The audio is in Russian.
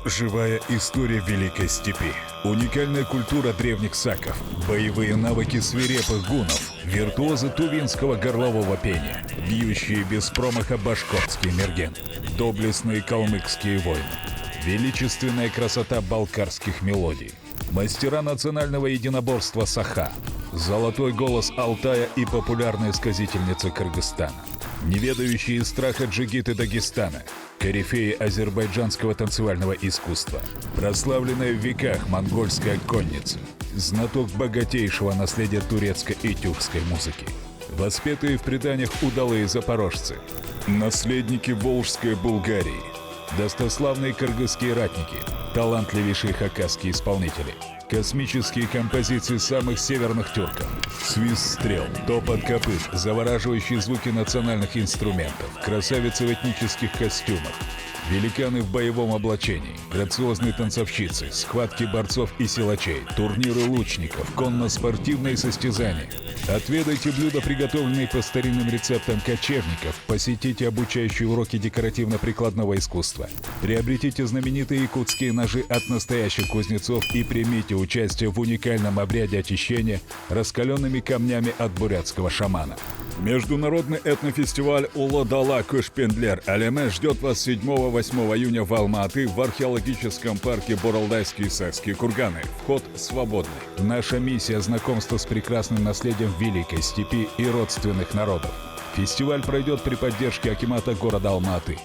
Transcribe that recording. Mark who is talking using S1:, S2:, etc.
S1: Живая история Великой Степи. Уникальная культура древних саков, боевые навыки свирепых гуннов, виртуозы тувинского горлового пения, бьющие без промаха башкортский мерген, доблестные калмыцкие воины, величественная красота балкарских мелодий, мастера национального единоборства Саха, золотой голос Алтая и популярная сказительница Кыргызстана, неведающие страха джигиты Дагестана, корифеи азербайджанского танцевального искусства, прославленная в веках монгольская конница, знаток богатейшего наследия турецкой и тюркской музыки, воспетые в преданиях удалые запорожцы, наследники Волжской Булгарии, достославные кыргызские ратники, талантливейшие хакасские исполнители, космические композиции самых северных тюрков, свист стрел, топот копыт, завораживающие звуки национальных инструментов, красавицы в этнических костюмах, великаны в боевом облачении, грациозные танцовщицы, схватки борцов и силачей, турниры лучников, конно-спортивные состязания. Отведайте блюда, приготовленные по старинным рецептам кочевников, посетите обучающие уроки декоративно-прикладного искусства, приобретите знаменитые якутские ножи от настоящих кузнецов и примите участие в уникальном обряде очищения раскаленными камнями от бурятского шамана. Международный этнофестиваль Уло-Дала Кыш-Пендлер Алеме ждет вас 7-8 июня в Алма-Аты в археологическом парке Боралдайские Сакские курганы. Вход свободный. Наша миссия — знакомство с прекрасным наследием Великой Степи и родственных народов. Фестиваль пройдет при поддержке акимата города Алма-Аты.